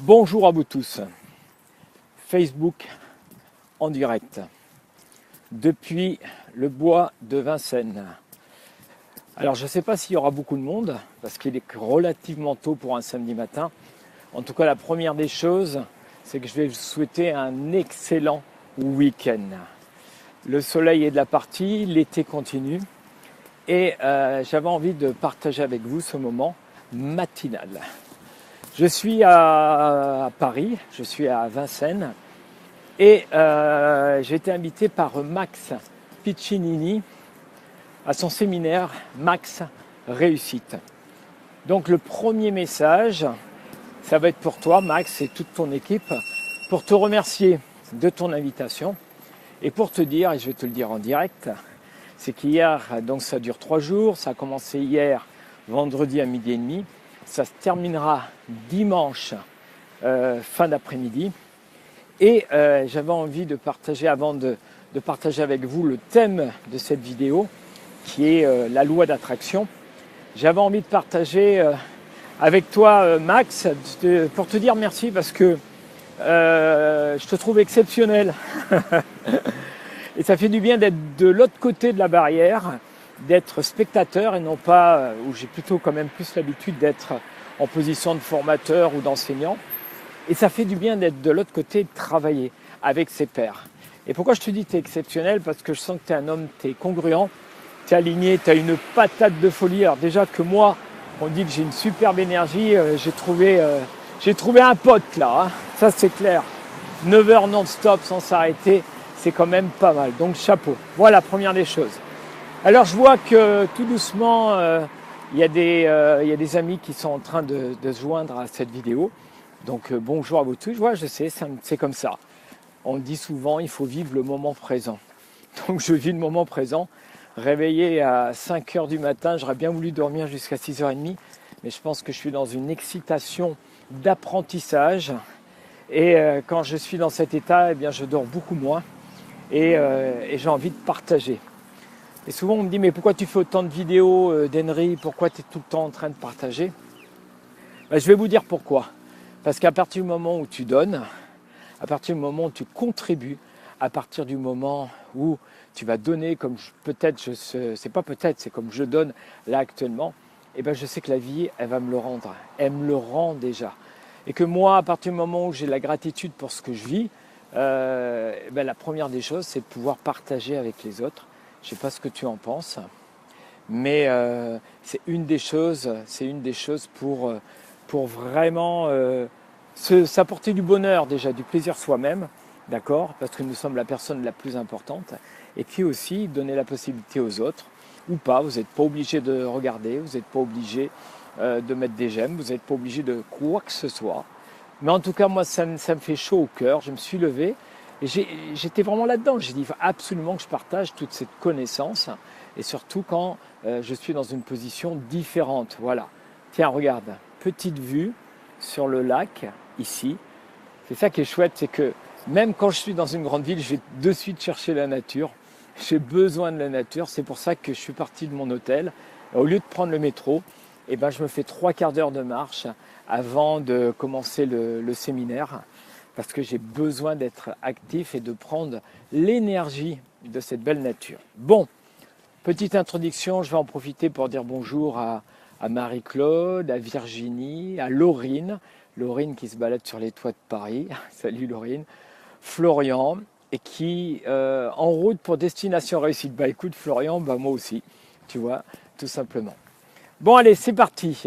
Bonjour à vous tous, Facebook en direct, depuis le bois de Vincennes. Alors je ne sais pas s'il y aura beaucoup de monde, parce qu'il est relativement tôt pour un samedi matin. En tout cas, la première des choses, c'est que je vais vous souhaiter un excellent week-end. Le soleil est de la partie, l'été continue, et j'avais envie de partager avec vous ce moment matinal. Je suis à Paris, je suis à Vincennes et j'ai été invité par Max Piccinini à son séminaire Max Réussite. Donc le premier message, ça va être pour toi Max et toute ton équipe, pour te remercier de ton invitation et pour te dire, et je vais te le dire en direct, c'est qu'hier, donc ça dure 3 jours, ça a commencé hier, vendredi à 12h30. Ça se terminera dimanche, fin d'après-midi. Et j'avais envie de partager, avant de partager avec vous le thème de cette vidéo, qui est la loi d'attraction. J'avais envie de partager avec toi, Max, pour te dire merci parce que je te trouve exceptionnel. Et ça fait du bien d'être de l'autre côté de la barrière, d'être spectateur et non pas, où j'ai plutôt quand même plus l'habitude d'être en position de formateur ou d'enseignant. Et ça fait du bien d'être de l'autre côté et de travailler avec ses pairs. Et pourquoi je te dis que tu es exceptionnel? Parce que je sens que tu es un homme, tu es congruent, tu es aligné, tu as une patate de folie. Alors déjà que moi, on dit que j'ai une superbe énergie, j'ai trouvé un pote là, hein. Ça c'est clair. 9 heures non-stop sans s'arrêter, c'est quand même pas mal. Donc chapeau. Voilà, première des choses. Alors je vois que tout doucement, il y a des amis qui sont en train de se joindre à cette vidéo. Donc bonjour à vous tous. Ouais, je sais, c'est comme ça. On dit souvent, il faut vivre le moment présent. Donc je vis le moment présent. Réveillé à 5 heures du matin, j'aurais bien voulu dormir jusqu'à 6h30. Mais je pense que je suis dans une excitation d'apprentissage. Et quand je suis dans cet état, eh bien, je dors beaucoup moins. Et j'ai envie de partager. Et souvent on me dit mais pourquoi tu fais autant de vidéos d'Henry, pourquoi tu es tout le temps en train de partager? Je vais vous dire pourquoi. Parce qu'à partir du moment où tu donnes, à partir du moment où tu contribues, à partir du moment où tu vas donner comme c'est pas peut-être, c'est comme je donne là actuellement, et ben je sais que la vie elle va me le rendre, elle me le rend déjà. Et que moi à partir du moment où j'ai la gratitude pour ce que je vis, la première des choses c'est de pouvoir partager avec les autres. Je ne sais pas ce que tu en penses, mais c'est une des choses pour vraiment s'apporter du bonheur déjà, du plaisir soi-même, d'accord, parce que nous sommes la personne la plus importante, et puis aussi donner la possibilité aux autres, ou pas, vous n'êtes pas obligé de regarder, vous n'êtes pas obligé de mettre des j'aime, vous n'êtes pas obligé de quoi que ce soit. Mais en tout cas, moi, ça me fait chaud au cœur, je me suis levé, et j'étais vraiment là-dedans. J'ai dit absolument que je partage toute cette connaissance, et surtout quand je suis dans une position différente. Voilà. Tiens, regarde, petite vue sur le lac, ici. C'est ça qui est chouette, c'est que même quand je suis dans une grande ville, je vais de suite chercher la nature. J'ai besoin de la nature, c'est pour ça que je suis parti de mon hôtel. Au lieu de prendre le métro, je me fais 3/4 d'heure de marche avant de commencer le séminaire, parce que j'ai besoin d'être actif et de prendre l'énergie de cette belle nature. Bon, petite introduction, je vais en profiter pour dire bonjour à Marie-Claude, à Virginie, à Laurine qui se balade sur les toits de Paris, salut Laurine, Florian, et qui en route pour destination réussite. Écoute Florian, moi aussi, tu vois, tout simplement. Bon allez, c'est parti.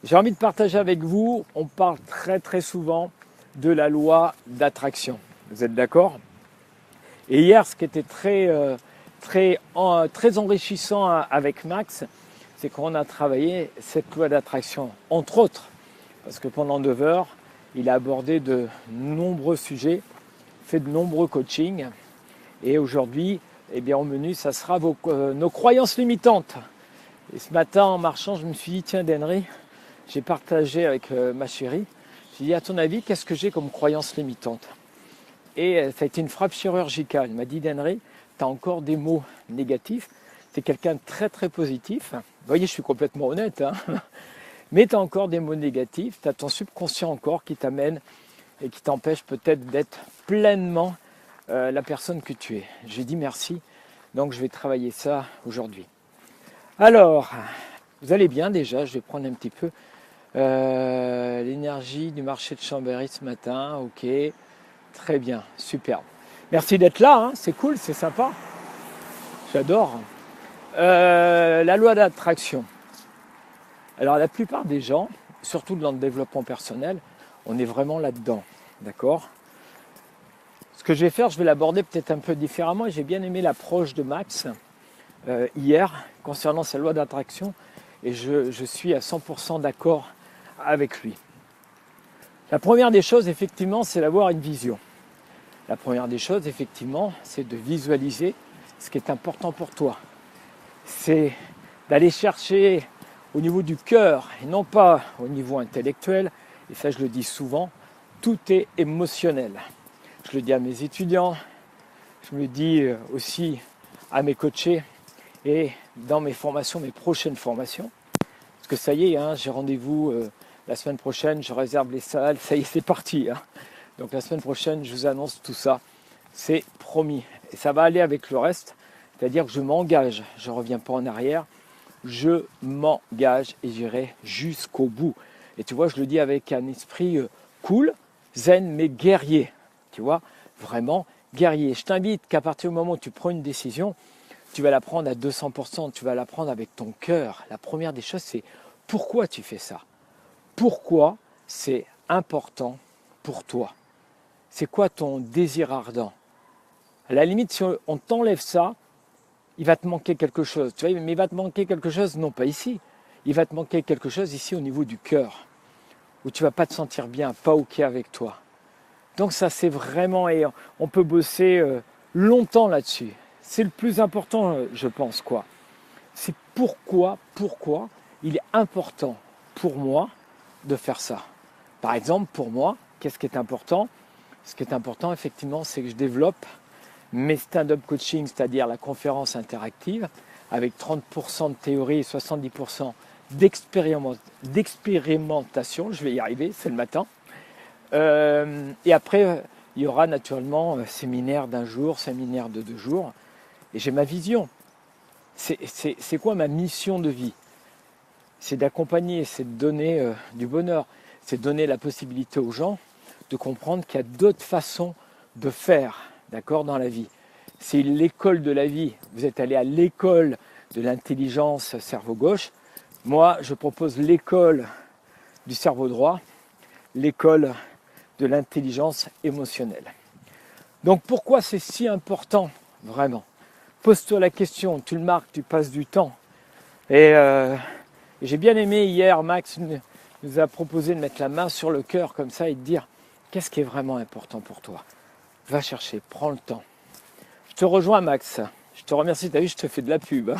J'ai envie de partager avec vous, on parle très très souvent de la loi d'attraction. Vous êtes d'accord? Et hier, ce qui était très enrichissant avec Max, c'est qu'on a travaillé cette loi d'attraction, entre autres, parce que pendant 9 heures, il a abordé de nombreux sujets, fait de nombreux coachings, et aujourd'hui, au menu, ça sera nos croyances limitantes. Et ce matin, en marchant, je me suis dit, tiens, Henry, j'ai partagé avec ma chérie, j'ai dit, à ton avis, qu'est-ce que j'ai comme croyance limitante? Et ça a été une frappe chirurgicale. Il m'a dit, Henry, tu as encore des mots négatifs, tu es quelqu'un de très très positif. Vous voyez, je suis complètement honnête, hein. Mais tu as encore des mots négatifs, tu as ton subconscient encore qui t'amène et qui t'empêche peut-être d'être pleinement la personne que tu es. J'ai dit merci, donc je vais travailler ça aujourd'hui. Alors, vous allez bien déjà, je vais prendre un petit peu l'énergie du marché de Chambéry ce matin, ok, très bien, superbe. Merci d'être là, hein, c'est cool, c'est sympa, j'adore. La loi d'attraction. Alors la plupart des gens, surtout dans le développement personnel, on est vraiment là-dedans, d'accord ? Ce que je vais faire, je vais l'aborder peut-être un peu différemment. J'ai bien aimé l'approche de Max hier concernant sa loi d'attraction et je suis à 100% d'accord avec lui. La première des choses, effectivement, c'est d'avoir une vision. La première des choses, effectivement, c'est de visualiser ce qui est important pour toi. C'est d'aller chercher au niveau du cœur et non pas au niveau intellectuel. Et ça, je le dis souvent, tout est émotionnel. Je le dis à mes étudiants, je le dis aussi à mes coachés et dans mes formations, mes prochaines formations. Parce que ça y est, hein, j'ai rendez-vous la semaine prochaine, je réserve les salles, ça y est, c'est parti. Hein. Donc la semaine prochaine, je vous annonce tout ça, c'est promis. Et ça va aller avec le reste, c'est-à-dire que je m'engage, je ne reviens pas en arrière, je m'engage et j'irai jusqu'au bout. Et tu vois, je le dis avec un esprit cool, zen, mais guerrier. Tu vois, vraiment guerrier. Je t'invite qu'à partir du moment où tu prends une décision, tu vas la prendre à 200%, tu vas la prendre avec ton cœur. La première des choses, c'est pourquoi tu fais ça. Pourquoi c'est important pour toi. C'est quoi ton désir ardent? À la limite, si on t'enlève ça, il va te manquer quelque chose. Tu vois, mais il va te manquer quelque chose, non pas ici. Il va te manquer quelque chose ici au niveau du cœur, où tu ne vas pas te sentir bien, pas OK avec toi. Donc ça, c'est vraiment, et on peut bosser longtemps là-dessus. C'est le plus important, je pense, quoi. C'est pourquoi il est important pour moi de faire ça. Par exemple, pour moi, qu'est-ce qui est important? Ce qui est important, effectivement, c'est que je développe mes stand-up coaching, c'est-à-dire la conférence interactive, avec 30% de théorie et 70% d'expérimentation. Je vais y arriver, c'est le matin. Et après, il y aura naturellement séminaire d'un jour, séminaire de 2 jours. Et j'ai ma vision. C'est quoi ma mission de vie? C'est d'accompagner, c'est de donner du bonheur, c'est de donner la possibilité aux gens de comprendre qu'il y a d'autres façons de faire, d'accord, dans la vie. C'est l'école de la vie. Vous êtes allé à l'école de l'intelligence cerveau gauche. Moi, je propose l'école du cerveau droit, l'école de l'intelligence émotionnelle. Donc pourquoi c'est si important, vraiment? Pose-toi la question, tu le marques, tu passes du temps. Et j'ai bien aimé hier, Max nous a proposé de mettre la main sur le cœur comme ça et de dire qu'est-ce qui est vraiment important pour toi. Va chercher, prends le temps. Je te rejoins, Max. Je te remercie, tu as vu, je te fais de la pub.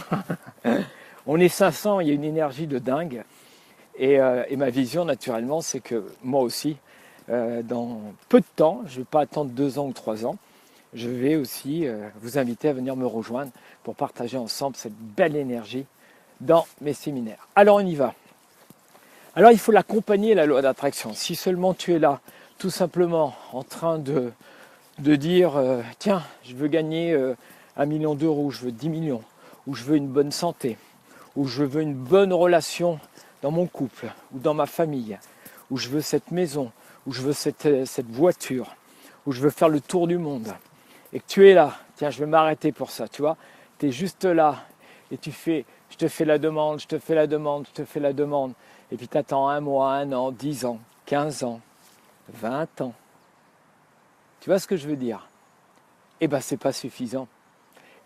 On est 500, il y a une énergie de dingue. Et ma vision, naturellement, c'est que moi aussi, dans peu de temps, je ne vais pas attendre 2 ans ou 3 ans, je vais aussi vous inviter à venir me rejoindre pour partager ensemble cette belle énergie dans mes séminaires. Alors, on y va. Alors, il faut l'accompagner, la loi d'attraction. Si seulement tu es là, tout simplement, en train de dire, tiens, je veux gagner 1 million d'euros, je veux 10 millions, ou je veux une bonne santé, ou je veux une bonne relation dans mon couple, ou dans ma famille, ou je veux cette maison, ou je veux cette voiture, ou je veux faire le tour du monde, et que tu es là, tiens, je vais m'arrêter pour ça, tu vois, tu es juste là, et tu fais, je te fais la demande, je te fais la demande, je te fais la demande, et puis tu attends 1 mois, 1 an, 10 ans, 15 ans, 20 ans. Tu vois ce que je veux dire? Eh bien, ce n'est pas suffisant.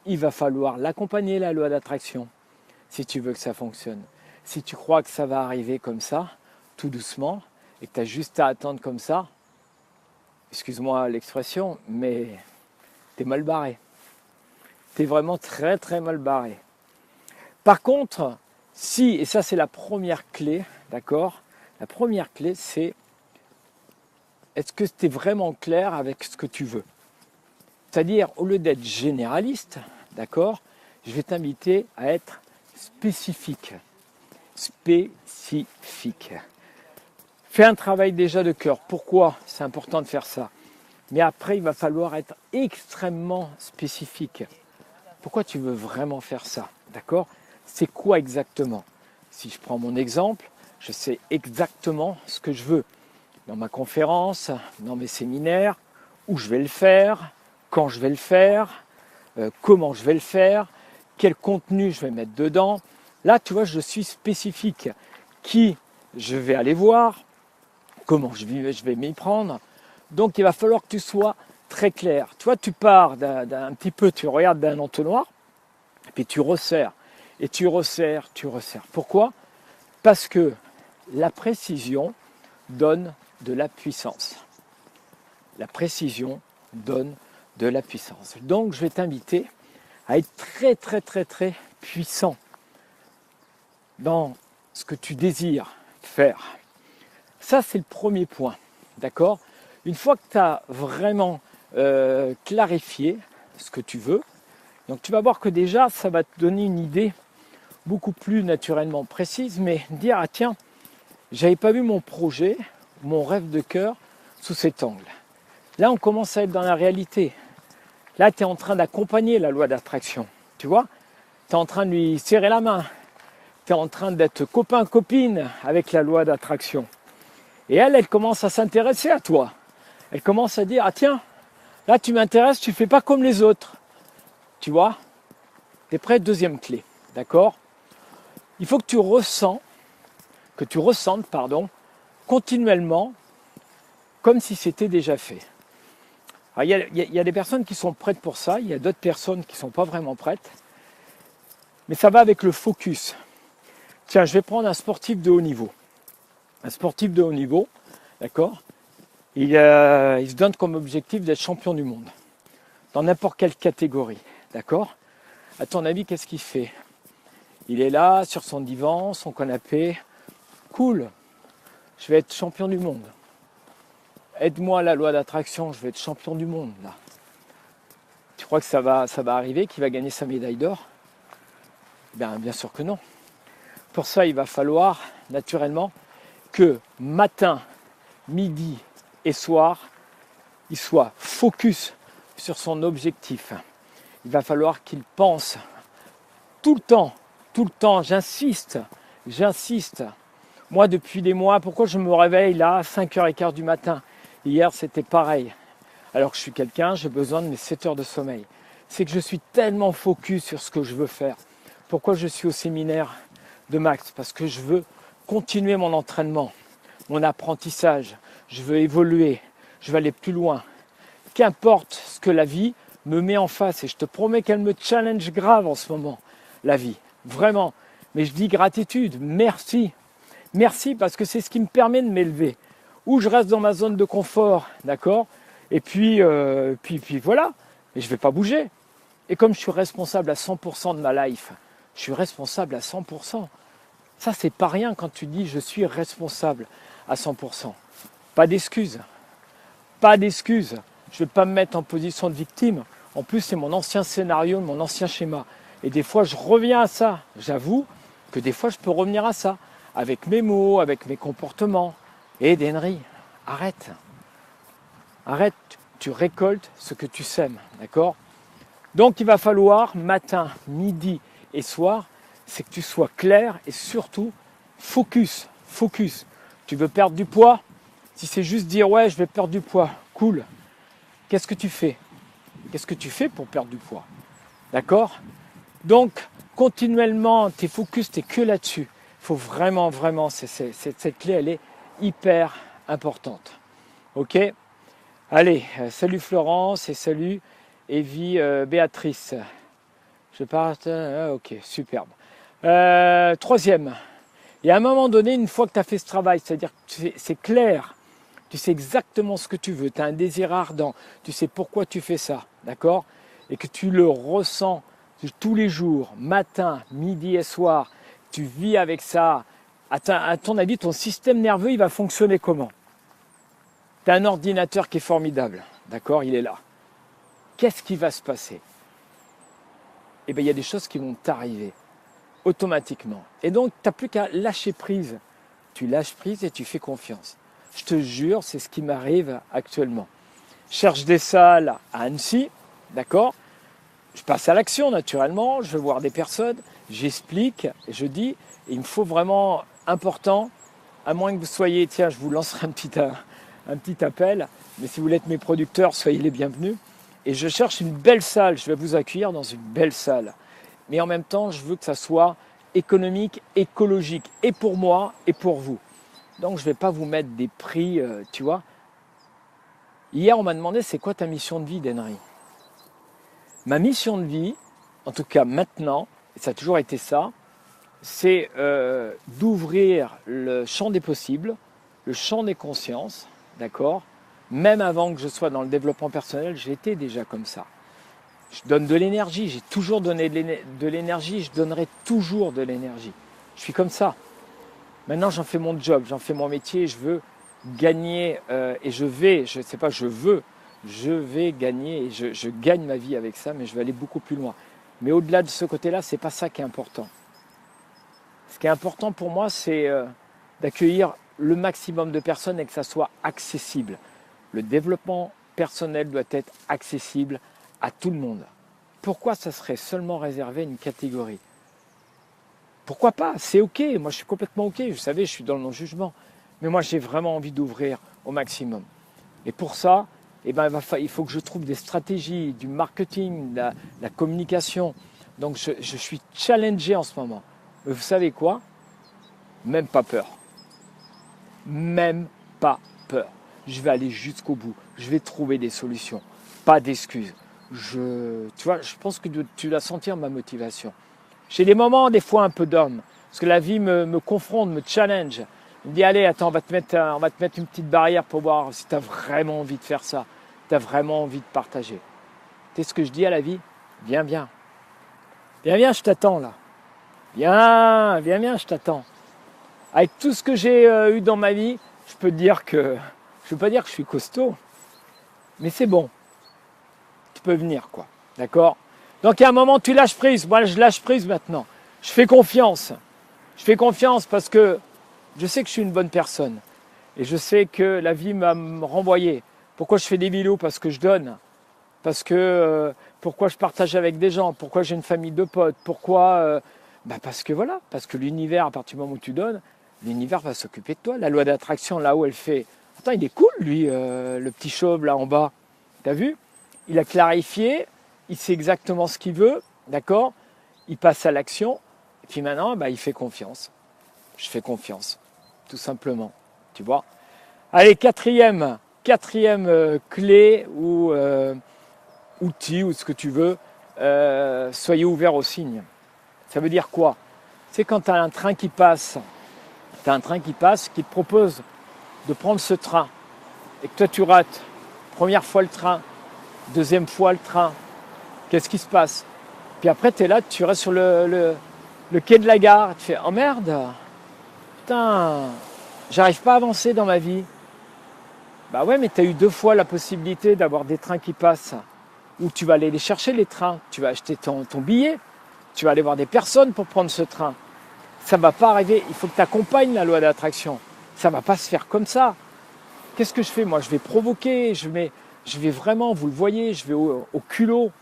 Il va falloir l'accompagner, la loi d'attraction, si tu veux que ça fonctionne. Si tu crois que ça va arriver comme ça, tout doucement, et que tu as juste à attendre comme ça, excuse-moi l'expression, mais tu es mal barré. Tu es vraiment très très mal barré. Par contre, si, et ça c'est la première clé, d'accord? La première clé, c'est est-ce que tu es vraiment clair avec ce que tu veux? C'est-à-dire, au lieu d'être généraliste, d'accord, je vais t'inviter à être spécifique. Spécifique. spécifique. Fais un travail déjà de cœur. Pourquoi c'est important de faire ça? Mais après, il va falloir être extrêmement spécifique. Pourquoi tu veux vraiment faire ça? D'accord? C'est quoi exactement? Si je prends mon exemple, je sais exactement ce que je veux. Dans ma conférence, dans mes séminaires, où je vais le faire, quand je vais le faire, comment je vais le faire, quel contenu je vais mettre dedans. Là, tu vois, je suis spécifique. Qui je vais aller voir, comment je vais m'y prendre. Donc, il va falloir que tu sois très clair. Toi, tu pars d'un petit peu, tu regardes d'un entonnoir, et puis tu resserres, et tu resserres, tu resserres. Pourquoi? Parce que la précision donne de la puissance. La précision donne de la puissance. Donc, je vais t'inviter à être très, très, très, très puissant dans ce que tu désires faire. Ça, c'est le premier point. D'accord? Une fois que tu as vraiment clarifié ce que tu veux, donc tu vas voir que déjà, ça va te donner une idée beaucoup plus naturellement précise, mais dire, ah tiens, j'avais pas vu mon projet, mon rêve de cœur sous cet angle. Là, on commence à être dans la réalité. Là, tu es en train d'accompagner la loi d'attraction. Tu vois? Tu es en train de lui serrer la main. Tu es en train d'être copain-copine avec la loi d'attraction. Et elle commence à s'intéresser à toi. Elle commence à dire, ah tiens, là tu m'intéresses, tu ne fais pas comme les autres. Tu vois? Tu es prêt? Deuxième clé. D'accord? Il faut que tu ressentes, continuellement, comme si c'était déjà fait. Il y a des personnes qui sont prêtes pour ça, il y a d'autres personnes qui ne sont pas vraiment prêtes. Mais ça va avec le focus. Tiens, je vais prendre un sportif de haut niveau. Un sportif de haut niveau, d'accord, il se donne comme objectif d'être champion du monde. Dans n'importe quelle catégorie, d'accord? À ton avis, qu'est-ce qu'il fait? Il est là, sur son divan, son canapé. Cool, je vais être champion du monde. Aide-moi à la loi d'attraction, je vais être champion du monde, là. Tu crois que ça va arriver, qu'il va gagner sa médaille d'or? Bien sûr que non. Pour ça, il va falloir, naturellement, que matin, midi et soir, il soit focus sur son objectif. Il va falloir qu'il pense tout le temps, j'insiste. Moi, depuis des mois, pourquoi je me réveille là à 5h15 du matin? Hier, c'était pareil. Alors que je suis quelqu'un, j'ai besoin de mes 7 heures de sommeil. C'est que je suis tellement focus sur ce que je veux faire. Pourquoi je suis au séminaire de Max? Parce que je veux continuer mon entraînement, mon apprentissage. Je veux évoluer, je veux aller plus loin. Qu'importe ce que la vie me met en face, et je te promets qu'elle me challenge grave en ce moment, la vie, vraiment. Mais je dis gratitude, merci. Merci parce que c'est ce qui me permet de m'élever. Ou je reste dans ma zone de confort, d'accord? Et puis voilà, et je ne vais pas bouger. Et comme je suis responsable à 100% de ma life, je suis responsable à 100%. Ça, c'est pas rien quand tu dis je suis responsable à 100%. Pas d'excuses. Pas d'excuses. Je ne vais pas me mettre en position de victime. En plus, c'est mon ancien scénario, mon ancien schéma. Et des fois, je reviens à ça. J'avoue que des fois, je peux revenir à ça. Avec mes mots, avec mes comportements. Et Denry, arrête. Arrête, tu récoltes ce que tu sèmes. D'accord? Donc, il va falloir, matin, midi et soir, c'est que tu sois clair et surtout, focus. Tu veux perdre du poids? Si c'est juste dire, ouais, je vais perdre du poids, cool. Qu'est-ce que tu fais? Qu'est-ce que tu fais pour perdre du poids? D'accord? Donc, continuellement, tes focus, t'es que là-dessus. Il faut vraiment, cette clé, elle est hyper importante. Ok? Allez, salut Florence et salut Evie Béatrice. Je parte, ok, superbe. Troisième, et à un moment donné, une fois que tu as fait ce travail, c'est-à-dire que c'est clair, tu sais exactement ce que tu veux, tu as un désir ardent, tu sais pourquoi tu fais ça, d'accord? Et que tu le ressens tous les jours, matin, midi et soir, tu vis avec ça. À ton avis, ton système nerveux, il va fonctionner comment? Tu as un ordinateur qui est formidable, d'accord? Il est là. Qu'est-ce qui va se passer? Eh bien, il y a des choses qui vont t'arriver automatiquement. Et donc, tu n'as plus qu'à lâcher prise. tu lâches prise et tu fais confiance. Je te jure, c'est ce qui m'arrive actuellement. Je cherche des salles à Annecy, d'accord? Je passe à l'action naturellement, je veux voir des personnes, j'explique, je dis, il me faut vraiment important, à moins que vous soyez, tiens, je vous lancerai un petit appel, mais si vous voulez être mes producteurs, soyez les bienvenus. Et je cherche une belle salle, je vais vous accueillir dans une belle salle. Mais en même temps, je veux que ça soit économique, écologique, et pour moi, et pour vous. Donc je ne vais pas vous mettre des prix, tu vois. Hier, on m'a demandé, c'est quoi ta mission de vie, d'Henry? Ma mission de vie, en tout cas maintenant, et ça a toujours été ça, c'est d'ouvrir le champ des possibles, le champ des consciences, d'accord? Même avant que je sois dans le développement personnel, j'étais déjà comme ça. Je donne de l'énergie, j'ai toujours donné de l'énergie, je donnerai toujours de l'énergie. Je suis comme ça. Maintenant, j'en fais mon job, j'en fais mon métier, je veux gagner et je vais gagner et je gagne ma vie avec ça, mais je vais aller beaucoup plus loin. Mais au-delà de ce côté-là, c'est pas ça qui est important. Ce qui est important pour moi, c'est d'accueillir le maximum de personnes et que ça soit accessible. Le développement personnel doit être accessible à tout le monde. Pourquoi ça serait seulement réservé à une catégorie? Pourquoi pas? C'est ok, moi je suis complètement ok, vous savez, je suis dans le non-jugement. Mais moi j'ai vraiment envie d'ouvrir au maximum. Et pour ça, eh ben, il faut que je trouve des stratégies, du marketing, de la communication. Donc je suis challengé en ce moment. Mais vous savez quoi? Même pas peur. Même pas peur. Je vais aller jusqu'au bout. Je vais trouver des solutions. Pas d'excuses. Tu vois, je pense que tu dois sentir ma motivation. J'ai des moments, des fois, un peu d'homme. Parce que la vie me confronte, me challenge. Il me dit, allez, attends, on va te mettre une petite barrière pour voir si tu as vraiment envie de faire ça. Tu as vraiment envie de partager. Tu sais ce que je dis à la vie? Viens, viens. Viens, viens, je t'attends là. Viens, viens, viens, je t'attends. Avec tout ce que j'ai eu dans ma vie, je peux te dire que... Je ne veux pas dire que je suis costaud, mais c'est bon. Tu peux venir, quoi. D'accord? Donc, il y a un moment, tu lâches prise. Moi, je lâche prise maintenant. Je fais confiance. Je fais confiance parce que je sais que je suis une bonne personne. Et je sais que la vie m'a renvoyé. Pourquoi je fais des vidéos? Parce que je donne. Parce que... pourquoi je partage avec des gens? Pourquoi j'ai une famille de potes? Pourquoi... parce que voilà. Parce que l'univers, à partir du moment où tu donnes, l'univers va s'occuper de toi. La loi d'attraction, là où elle fait... Attends, il est cool, lui, le petit chauve, là, en bas. T'as vu? Il a clarifié, il sait exactement ce qu'il veut, d'accord? Il passe à l'action, et puis maintenant, il fait confiance. Je fais confiance, tout simplement, tu vois? Allez, quatrième clé ou outil, ou ce que tu veux, soyez ouverts aux signes. Ça veut dire quoi? C'est quand tu as un train qui passe, qui te propose de prendre ce train et que toi tu rates, première fois le train, deuxième fois le train, qu'est-ce qui se passe? Puis après tu es là, tu restes sur le quai de la gare, tu fais oh merde, putain, j'arrive pas à avancer dans ma vie. Bah ouais, mais tu as eu 2 fois la possibilité d'avoir des trains qui passent, où tu vas aller les chercher les trains, tu vas acheter ton billet, tu vas aller voir des personnes pour prendre ce train. Ça ne va pas arriver, il faut que tu accompagnes la loi d'attraction. Ça ne va pas se faire comme ça. Qu'est-ce que je fais? Moi, je vais provoquer, je vais vraiment, vous le voyez, je vais au culot.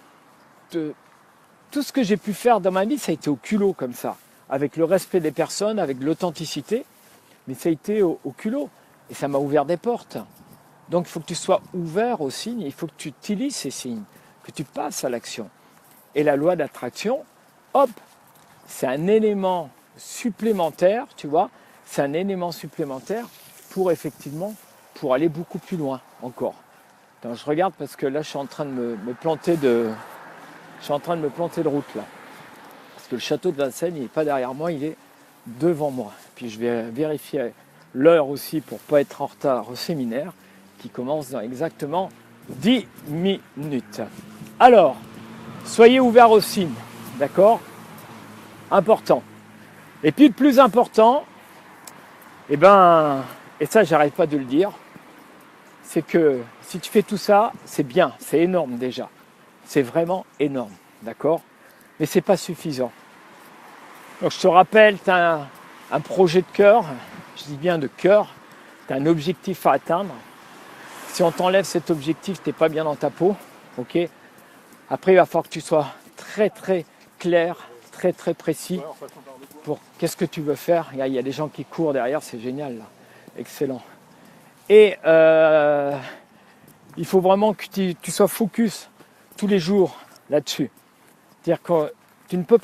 Tout ce que j'ai pu faire dans ma vie, ça a été au culot comme ça. Avec le respect des personnes, avec l'authenticité. Mais ça a été au culot. Et ça m'a ouvert des portes. Donc, il faut que tu sois ouvert aux signes. Il faut que tu utilises ces signes. Que tu passes à l'action. Et la loi d'attraction, hop, c'est un élément supplémentaire, tu vois. C'est un élément supplémentaire pour effectivement, pour aller beaucoup plus loin encore. Attends, je regarde parce que là, je suis en train de me planter de route là. Parce que le château de Vincennes, il n'est pas derrière moi, il est devant moi. Puis je vais vérifier l'heure aussi pour ne pas être en retard au séminaire qui commence dans exactement 10 minutes. Alors, soyez ouverts aux signes, d'accord? Important. Et puis le plus important, et ça j'arrête pas de le dire, c'est que si tu fais tout ça, c'est bien, c'est énorme déjà. C'est vraiment énorme, d'accord? Mais c'est pas suffisant. Donc je te rappelle, tu as un projet de cœur, je dis bien de cœur, tu as un objectif à atteindre. Si on t'enlève cet objectif, tu n'es pas bien dans ta peau. Ok. Après, il va falloir que tu sois très très clair, très très précis pour qu'est-ce que tu veux faire. Il y a des gens qui courent derrière, c'est génial là. Excellent. Et il faut vraiment que tu sois focus tous les jours là-dessus. C'est-à-dire que tu ne peux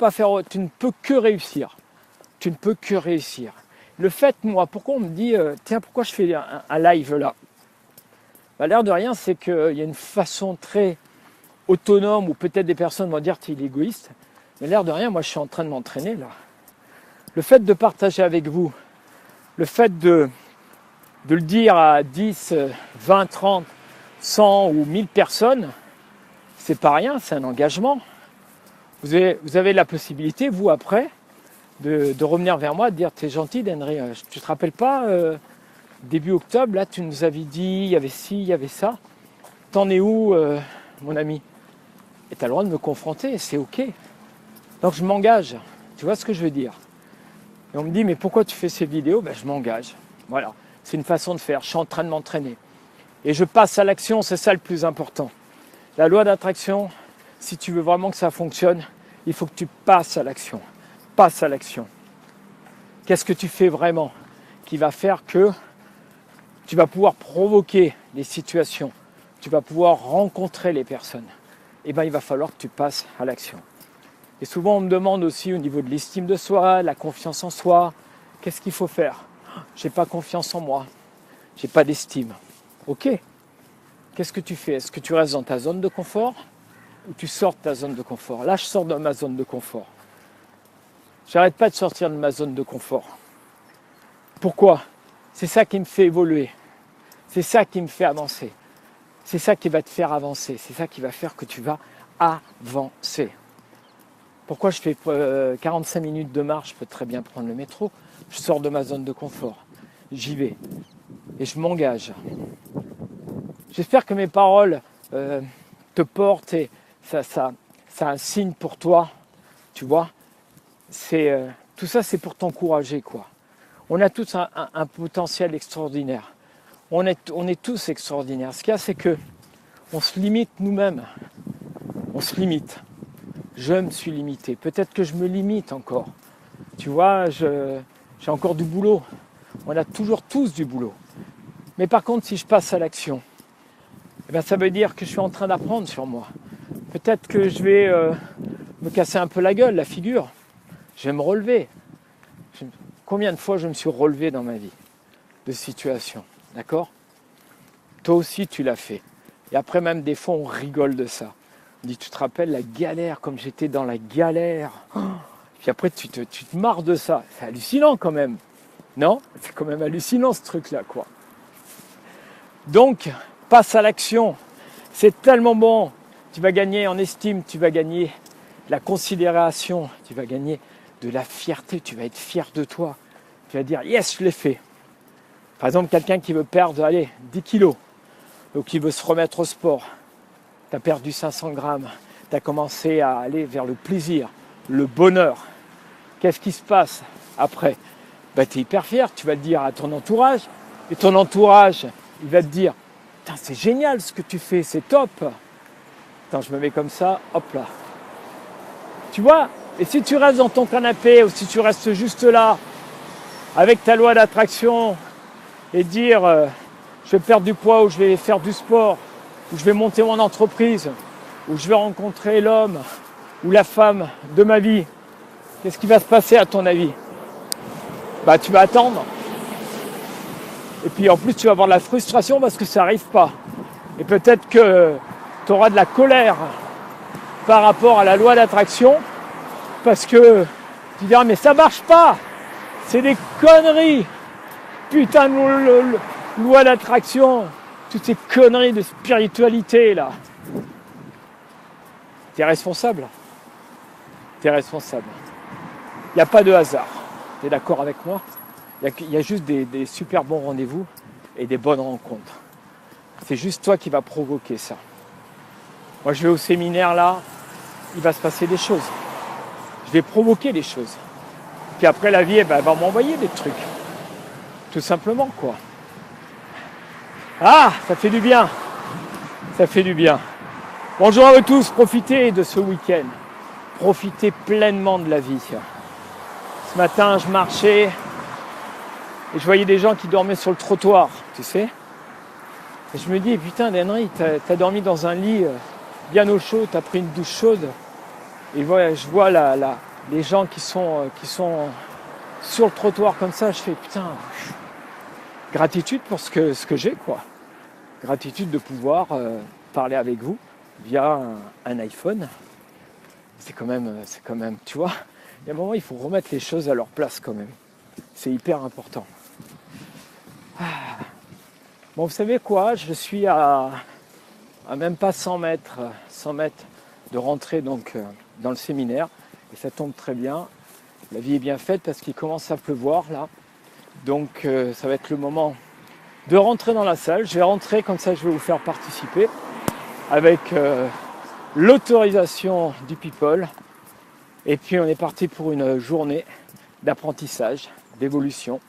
que réussir. Tu ne peux que réussir. Le fait, moi, pourquoi on me dit, tiens, pourquoi je fais un live là? Bah, l'air de rien, c'est qu'il y a une façon très autonome, ou peut-être des personnes vont dire, tu es égoïste. Mais l'air de rien, moi, je suis en train de m'entraîner là. Le fait de partager avec vous, le fait de le dire à 10, 20, 30, 100 ou 1000 personnes, c'est pas rien, c'est un engagement. Vous avez la possibilité, vous, après, de revenir vers moi, de dire, t'es gentil, Henry, tu te rappelles pas, début octobre, là, tu nous avais dit, il y avait ci, il y avait ça. T'en es où, mon ami? Et tu as le droit de me confronter, c'est ok. Donc je m'engage, tu vois ce que je veux dire? Et on me dit, mais pourquoi tu fais ces vidéos? Ben, je m'engage, voilà. C'est une façon de faire, je suis en train de m'entraîner. Et je passe à l'action, c'est ça le plus important. La loi d'attraction, si tu veux vraiment que ça fonctionne, il faut que tu passes à l'action. Passe à l'action. Qu'est-ce que tu fais vraiment qui va faire que tu vas pouvoir provoquer les situations, tu vas pouvoir rencontrer les personnes? Eh bien, il va falloir que tu passes à l'action. Et souvent, on me demande aussi au niveau de l'estime de soi, la confiance en soi, qu'est-ce qu'il faut faire? J'ai pas confiance en moi, j'ai pas d'estime. Ok, qu'est-ce que tu fais? Est-ce que tu restes dans ta zone de confort ou tu sors de ta zone de confort? Là, je sors de ma zone de confort. J'arrête pas de sortir de ma zone de confort. Pourquoi? C'est ça qui me fait évoluer. C'est ça qui me fait avancer. C'est ça qui va te faire avancer. C'est ça qui va faire que tu vas avancer. Pourquoi je fais 45 minutes de marche? Je peux très bien prendre le métro. Je sors de ma zone de confort. J'y vais. Et je m'engage. J'espère que mes paroles te portent et ça a un signe pour toi. Tu vois, tout ça, c'est pour t'encourager, quoi. On a tous un potentiel extraordinaire. On est tous extraordinaires. Ce qu'il y a, c'est que on se limite nous-mêmes. On se limite. Je me suis limité. Peut-être que je me limite encore. Tu vois, j'ai encore du boulot. On a toujours tous du boulot. Mais par contre, si je passe à l'action, eh bien, ça veut dire que je suis en train d'apprendre sur moi. Peut-être que je vais me casser un peu la gueule, la figure. Je vais me relever. Combien de fois je me suis relevé dans ma vie de situations, d'accord? Toi aussi, tu l'as fait. Et après, même des fois, on rigole de ça. On dit, tu te rappelles la galère, comme j'étais dans la galère. Puis après, tu te marres de ça. C'est hallucinant quand même. Non? C'est quand même hallucinant ce truc-là, quoi. Donc, passe à l'action. C'est tellement bon. Tu vas gagner en estime, tu vas gagner la considération, tu vas gagner de la fierté, tu vas être fier de toi. Tu vas dire, yes, je l'ai fait. Par exemple, quelqu'un qui veut perdre, 10 kilos, ou qui veut se remettre au sport. Tu as perdu 500 grammes, tu as commencé à aller vers le plaisir, le bonheur. Qu'est-ce qui se passe après? Ben, tu es hyper fier, tu vas le dire à ton entourage, et ton entourage, il va te dire, c'est génial ce que tu fais, c'est top. Attends, je me mets comme ça, hop là. Tu vois? Et si tu restes dans ton canapé, ou si tu restes juste là, avec ta loi d'attraction, et dire, je vais perdre du poids, ou je vais faire du sport, ou je vais monter mon entreprise, ou je vais rencontrer l'homme, ou la femme de ma vie, qu'est-ce qui va se passer à ton avis? Bah, tu vas attendre. Et puis en plus, tu vas avoir de la frustration parce que ça n'arrive pas. Et peut-être que tu auras de la colère par rapport à la loi d'attraction parce que tu diras, mais ça marche pas, c'est des conneries. Putain de loi d'attraction, toutes ces conneries de spiritualité là. Tu es responsable. Tu es responsable. Il n'y a pas de hasard. Tu es d'accord avec moi? Il y a juste des super bons rendez-vous et des bonnes rencontres. C'est juste toi qui vas provoquer ça. Moi, je vais au séminaire là, il va se passer des choses. Je vais provoquer des choses. Puis après, la vie, elle va m'envoyer des trucs. Tout simplement, quoi. Ah, ça fait du bien. Ça fait du bien. Bonjour à vous tous, profitez de ce week-end. Profitez pleinement de la vie. Ce matin, je marchais et je voyais des gens qui dormaient sur le trottoir, tu sais. Et je me dis, putain, Henry, t'as dormi dans un lit bien au chaud, t'as pris une douche chaude. Et je vois les gens qui sont sur le trottoir comme ça, je fais, putain, gratitude pour ce que j'ai, quoi. Gratitude de pouvoir parler avec vous via un iPhone. C'est quand même, tu vois, il y a un moment, il faut remettre les choses à leur place quand même. C'est hyper important. Bon, vous savez quoi, je suis à même pas 100 mètres de rentrer donc dans le séminaire. Et ça tombe très bien. La vie est bien faite parce qu'il commence à pleuvoir là. Donc ça va être le moment de rentrer dans la salle. Je vais rentrer, comme ça je vais vous faire participer avec l'autorisation du people. Et puis on est parti pour une journée d'apprentissage, d'évolution,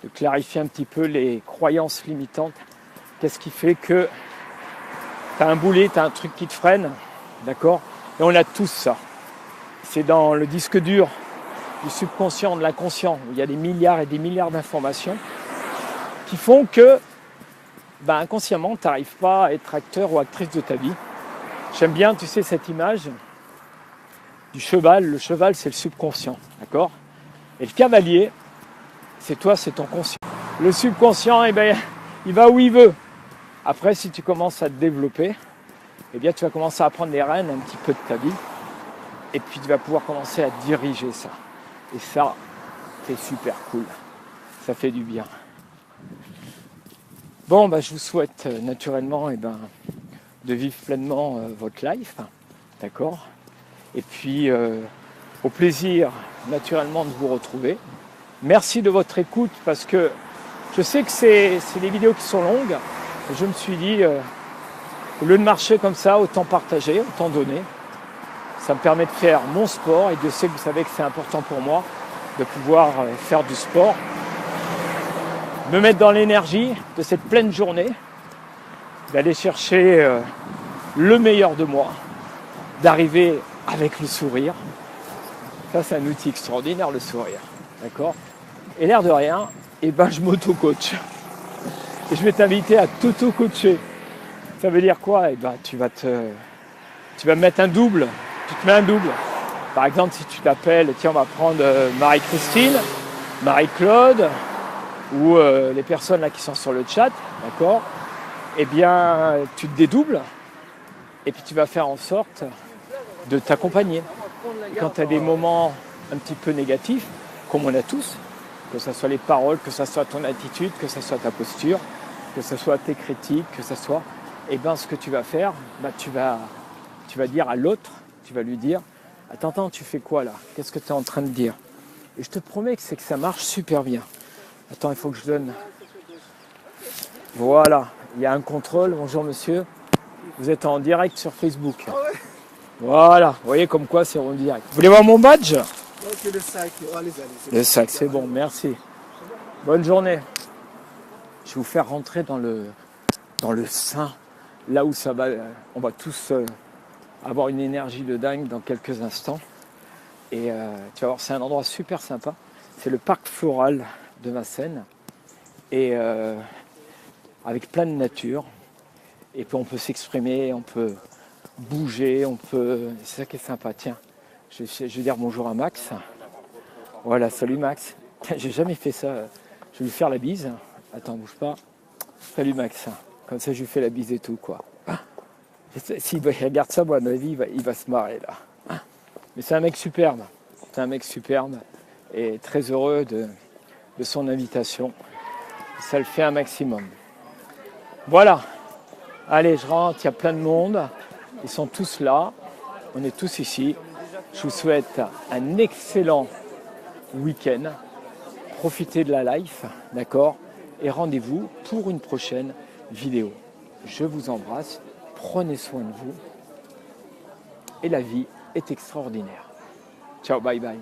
de clarifier un petit peu les croyances limitantes. Qu'est-ce qui fait que tu as un boulet, tu as un truc qui te freine, d'accord? Et on a tous ça. C'est dans le disque dur du subconscient, de l'inconscient, où il y a des milliards et des milliards d'informations qui font que inconsciemment, tu n'arrives pas à être acteur ou actrice de ta vie. J'aime bien, tu sais, cette image du cheval. Le cheval, c'est le subconscient, d'accord? Et le cavalier, c'est toi, c'est ton conscient. Le subconscient, il va où il veut. Après, si tu commences à te développer, tu vas commencer à prendre les rênes un petit peu de ta vie. Et puis, tu vas pouvoir commencer à diriger ça. Et ça, c'est super cool. Ça fait du bien. Bon, je vous souhaite naturellement de vivre pleinement votre life. D'accord? Et puis, au plaisir naturellement de vous retrouver. Merci de votre écoute parce que je sais que c'est des vidéos qui sont longues. Et je me suis dit, au lieu de marcher comme ça, autant partager, autant donner. Ça me permet de faire mon sport et Dieu sait que vous savez que c'est important pour moi de pouvoir faire du sport. Me mettre dans l'énergie de cette pleine journée, d'aller chercher le meilleur de moi, d'arriver avec le sourire. Ça, c'est un outil extraordinaire, le sourire. D'accord? Et l'air de rien, je m'auto-coach. Et je vais t'inviter à t'auto-coacher. Ça veut dire quoi? Tu vas me mettre un double. Tu te mets un double. Par exemple, si tu t'appelles, tiens, on va prendre Marie-Christine, Marie-Claude, ou les personnes là qui sont sur le chat, d'accord? Tu te dédoubles et puis tu vas faire en sorte de t'accompagner. Et quand tu as des moments un petit peu négatifs, comme on a tous, que ce soit les paroles, que ce soit ton attitude, que ce soit ta posture, que ce soit tes critiques, que ce soit, ce que tu vas faire, tu vas dire à l'autre, tu vas lui dire, attends, tu fais quoi là? Qu'est-ce que tu es en train de dire? Et je te promets que ça marche super bien. Attends, il faut que je donne. Voilà, il y a un contrôle. Bonjour monsieur, vous êtes en direct sur Facebook. Voilà, vous voyez comme quoi c'est en direct. Vous voulez voir mon badge? C'est le sac. Allez. Le sac, c'est bon, merci. Bonne journée. Je vais vous faire rentrer dans le sein, là où ça va. On va tous avoir une énergie de dingue dans quelques instants. Et tu vas voir, c'est un endroit super sympa. C'est le parc floral de Vincennes. Et avec plein de nature. Et puis on peut s'exprimer, on peut bouger, c'est ça qui est sympa. Tiens, je vais dire bonjour à Max. Voilà, salut Max. J'ai jamais fait ça. Je vais lui faire la bise. Attends, bouge pas. Salut Max. Comme ça, je lui fais la bise et tout, quoi. S'il regarde ça, moi, à mon avis, il va se marrer, là. Mais c'est un mec superbe. C'est un mec superbe. Et très heureux de son invitation. Ça le fait un maximum. Voilà. Allez, je rentre. Il y a plein de monde. Ils sont tous là. On est tous ici. Je vous souhaite un excellent week-end. Profitez de la life, d'accord? Et rendez-vous pour une prochaine vidéo. Je vous embrasse. Prenez soin de vous. Et la vie est extraordinaire. Ciao, bye bye.